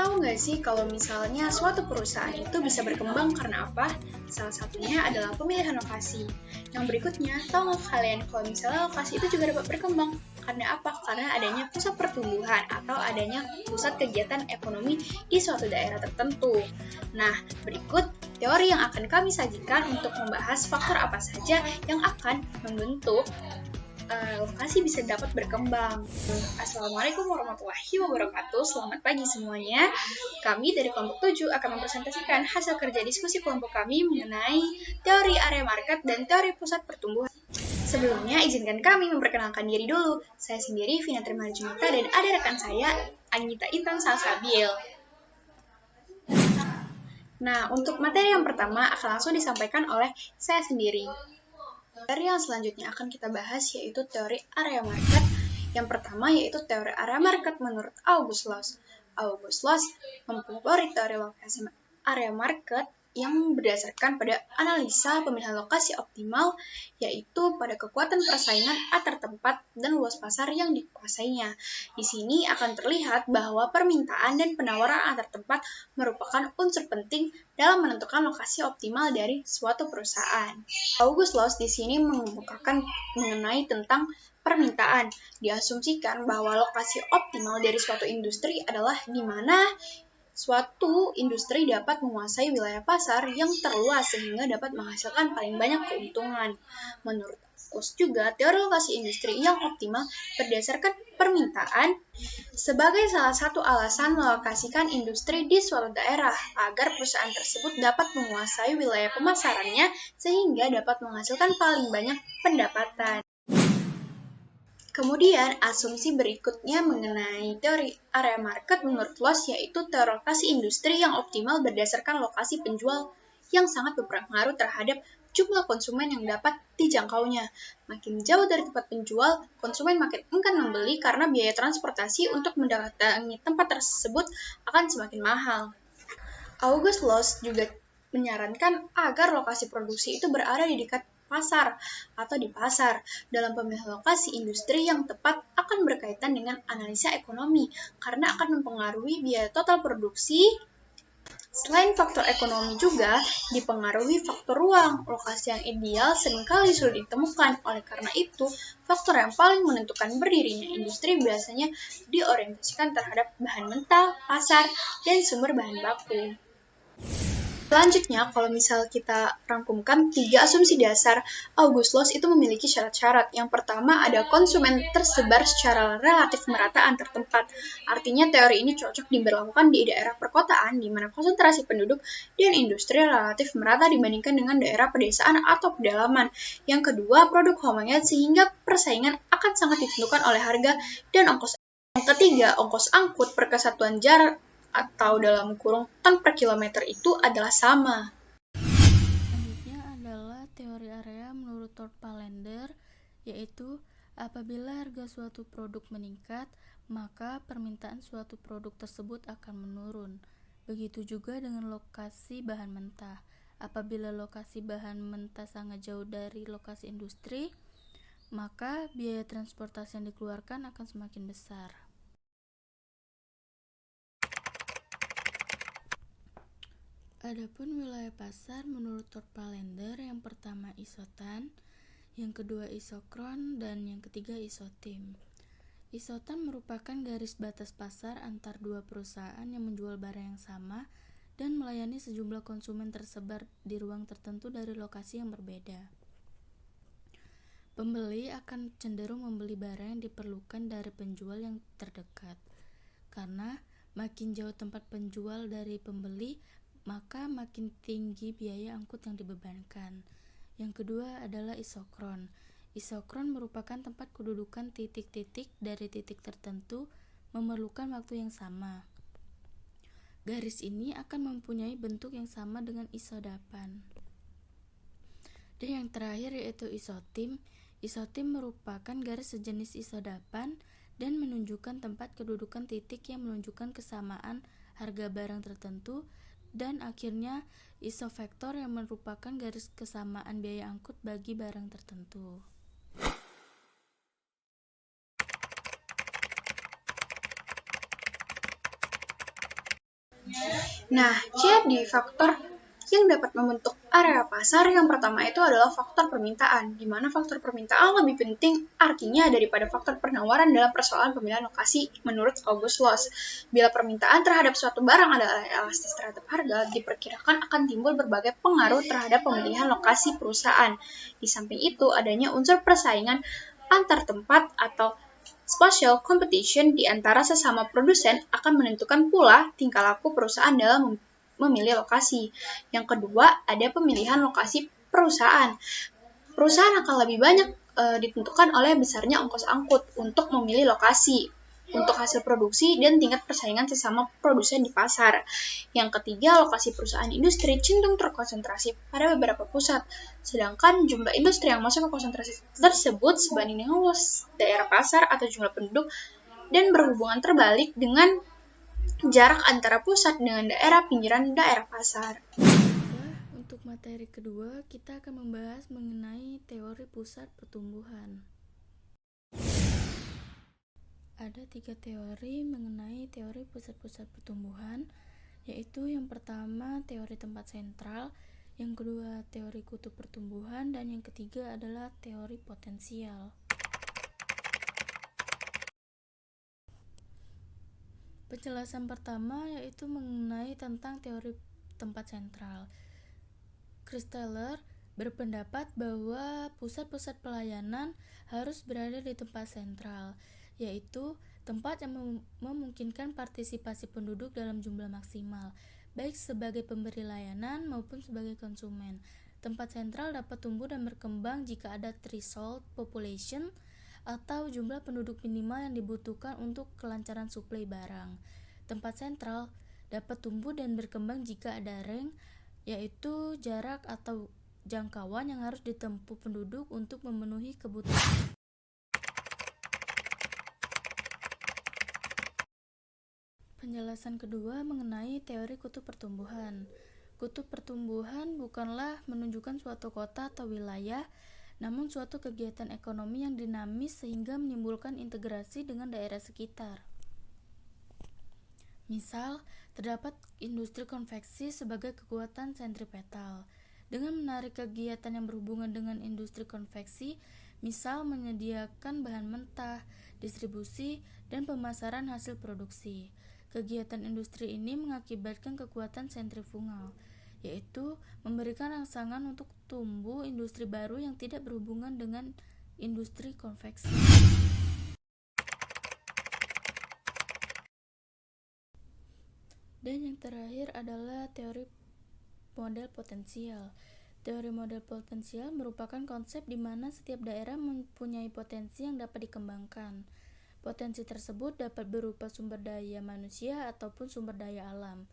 Tahu nggak sih kalau misalnya suatu perusahaan itu bisa berkembang karena apa? Salah satunya adalah pemilihan lokasi. Yang berikutnya, tahu nggak kalian kalau misalnya lokasi itu juga dapat berkembang? Karena apa? Karena adanya pusat pertumbuhan atau adanya pusat kegiatan ekonomi di suatu daerah tertentu. Nah, berikut teori yang akan kami sajikan untuk membahas faktor apa saja yang akan membentuk lokasi bisa dapat berkembang. Assalamualaikum warahmatullahi wabarakatuh. Selamat pagi semuanya. Kami dari kelompok 7 akan mempresentasikan hasil kerja diskusi kelompok kami mengenai teori area market dan teori pusat pertumbuhan. Sebelumnya, izinkan kami memperkenalkan diri dulu. Saya sendiri Vina Trimarjunita dan ada rekan saya, Anita Intan Salsabil. Nah, untuk materi yang pertama akan langsung disampaikan oleh saya sendiri. Teori yang selanjutnya akan kita bahas yaitu teori area market. Yang pertama yaitu teori area market menurut August Loss. August Loss mempelopori teori lokasi area market yang berdasarkan pada analisa pemilihan lokasi optimal, yaitu pada kekuatan persaingan antar tempat dan luas pasar yang dikuasainya. Di sini akan terlihat bahwa permintaan dan penawaran antar tempat merupakan unsur penting dalam menentukan lokasi optimal dari suatu perusahaan. August Loss di sini mengemukakan mengenai tentang permintaan. Diasumsikan bahwa lokasi optimal dari suatu industri adalah di mana suatu industri dapat menguasai wilayah pasar yang terluas sehingga dapat menghasilkan paling banyak keuntungan. Menurut Loss juga, teori lokasi industri yang optimal berdasarkan permintaan sebagai salah satu alasan melokasikan industri di suatu daerah agar perusahaan tersebut dapat menguasai wilayah pemasarannya sehingga dapat menghasilkan paling banyak pendapatan. Kemudian, asumsi berikutnya mengenai teori area market menurut Loss yaitu teori lokasi industri yang optimal berdasarkan lokasi penjual yang sangat berpengaruh terhadap jumlah konsumen yang dapat dijangkaunya. Makin jauh dari tempat penjual, konsumen makin enggan membeli karena biaya transportasi untuk mendatangi tempat tersebut akan semakin mahal. August Loss juga menyarankan agar lokasi produksi itu berada di dekat pasar atau di pasar. Dalam pemilihan lokasi industri yang tepat akan berkaitan dengan analisa ekonomi karena akan mempengaruhi biaya total produksi. Selain faktor ekonomi juga dipengaruhi faktor ruang. Lokasi yang ideal seringkali sulit ditemukan. Oleh karena itu, faktor yang paling menentukan berdirinya industri biasanya diorientasikan terhadap bahan mentah, pasar, dan sumber bahan baku. Selanjutnya, kalau misal kita rangkumkan 3 asumsi dasar, August Loss itu memiliki syarat-syarat. Yang pertama ada konsumen tersebar secara relatif merata antar tempat. Artinya teori ini cocok diberlakukan di daerah perkotaan di mana konsentrasi penduduk dan industri relatif merata dibandingkan dengan daerah pedesaan atau pedalaman. Yang kedua, produk homogen sehingga persaingan akan sangat ditentukan oleh harga dan ongkos. Yang ketiga, ongkos angkut per kesatuan jarak atau dalam kurung ton per kilometer itu adalah sama. Selanjutnya adalah teori area menurut Thor Palander, yaitu apabila harga suatu produk meningkat, maka permintaan suatu produk tersebut akan menurun. Begitu juga dengan lokasi bahan mentah. Apabila lokasi bahan mentah sangat jauh dari lokasi industri, maka biaya transportasi yang dikeluarkan akan semakin besar. Adapun wilayah pasar menurut Thor Palander, yang pertama isotan, yang kedua isokron, dan yang ketiga isotim. Isotan merupakan garis batas pasar antar dua perusahaan yang menjual barang yang sama dan melayani sejumlah konsumen tersebar di ruang tertentu dari lokasi yang berbeda. Pembeli akan cenderung membeli barang yang diperlukan dari penjual yang terdekat, karena makin jauh tempat penjual dari pembeli, maka makin tinggi biaya angkut yang dibebankan. Yang kedua adalah isokron. Isokron merupakan tempat kedudukan titik-titik dari titik tertentu memerlukan waktu yang sama. Garis ini akan mempunyai bentuk yang sama dengan isodapan. Dan yang terakhir yaitu isotim. Isotim merupakan garis sejenis isodapan dan menunjukkan tempat kedudukan titik yang menunjukkan kesamaan harga barang tertentu, dan akhirnya isovektor yang merupakan garis kesamaan biaya angkut bagi barang tertentu. Nah, jadi faktor yang dapat membentuk area pasar yang pertama itu adalah faktor permintaan, di mana faktor permintaan lebih penting artinya daripada faktor penawaran dalam persoalan pemilihan lokasi menurut August Loss. Bila permintaan terhadap suatu barang adalah elastis terhadap harga, diperkirakan akan timbul berbagai pengaruh terhadap pemilihan lokasi perusahaan. Di samping itu, adanya unsur persaingan antar tempat atau spatial competition di antara sesama produsen akan menentukan pula tingkah laku perusahaan dalam memilih lokasi. Yang kedua, ada pemilihan lokasi perusahaan. Perusahaan akan lebih banyak ditentukan oleh besarnya ongkos angkut untuk memilih lokasi, untuk hasil produksi dan tingkat persaingan sesama produsen di pasar. Yang ketiga, lokasi perusahaan industri cenderung terkonsentrasi pada beberapa pusat, sedangkan jumlah industri yang masuk ke konsentrasi tersebut sebanding dengan luas daerah pasar atau jumlah penduduk dan berhubungan terbalik dengan jarak antara pusat dengan daerah pinggiran daerah pasar. Untuk materi kedua, kita akan membahas mengenai teori pusat pertumbuhan. Ada 3 teori mengenai teori pusat-pusat pertumbuhan, yaitu yang pertama teori tempat sentral, yang kedua teori kutub pertumbuhan, dan yang ketiga adalah teori potensial. Penjelasan pertama yaitu mengenai tentang teori tempat sentral. Christaller berpendapat bahwa pusat-pusat pelayanan harus berada di tempat sentral, yaitu tempat yang memungkinkan partisipasi penduduk dalam jumlah maksimal, baik sebagai pemberi layanan maupun sebagai konsumen. Tempat sentral dapat tumbuh dan berkembang jika ada threshold population atau jumlah penduduk minimal yang dibutuhkan untuk kelancaran suplai barang. Tempat sentral dapat tumbuh dan berkembang jika ada range, yaitu jarak atau jangkauan yang harus ditempuh penduduk untuk memenuhi kebutuhan. Penjelasan kedua mengenai teori kutub pertumbuhan. Kutub pertumbuhan bukanlah menunjukkan suatu kota atau wilayah, namun suatu kegiatan ekonomi yang dinamis sehingga menimbulkan integrasi dengan daerah sekitar. Misal, terdapat industri konveksi sebagai kekuatan sentripetal. Dengan menarik kegiatan yang berhubungan dengan industri konveksi, misal menyediakan bahan mentah, distribusi, dan pemasaran hasil produksi. Kegiatan industri ini mengakibatkan kekuatan sentrifugal, yaitu memberikan rangsangan untuk tumbuh industri baru yang tidak berhubungan dengan industri konveksi. Dan yang terakhir adalah teori model potensial. Teori model potensial merupakan konsep di mana setiap daerah mempunyai potensi yang dapat dikembangkan. Potensi tersebut dapat berupa sumber daya manusia ataupun sumber daya alam.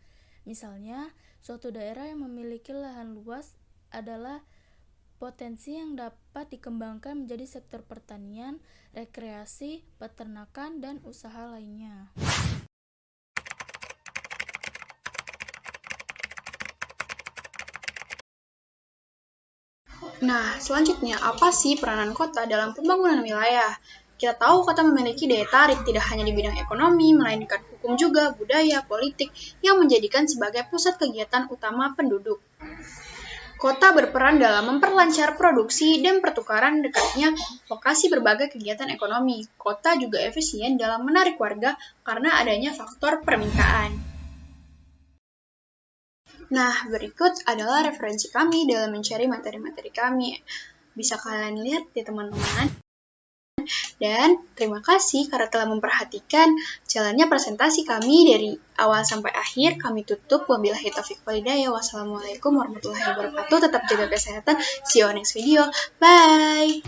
Misalnya, suatu daerah yang memiliki lahan luas adalah potensi yang dapat dikembangkan menjadi sektor pertanian, rekreasi, peternakan, dan usaha lainnya. Nah, selanjutnya, apa sih peranan kota dalam pembangunan wilayah? Kita tahu kota memiliki daya tarik tidak hanya di bidang ekonomi, melainkan hukum juga, budaya, politik, yang menjadikan sebagai pusat kegiatan utama penduduk. Kota berperan dalam memperlancar produksi dan pertukaran dekatnya lokasi berbagai kegiatan ekonomi. Kota juga efisien dalam menarik warga karena adanya faktor permintaan. Nah, berikut adalah referensi kami dalam mencari materi-materi kami. Bisa kalian lihat ya teman-teman. Dan terima kasih karena telah memperhatikan jalannya presentasi kami dari awal sampai akhir. Kami tutup. Wabillahi taufiq wal hidayah. Wassalamualaikum warahmatullahi wabarakatuh. Tetap jaga kesehatan. See you on next video. Bye.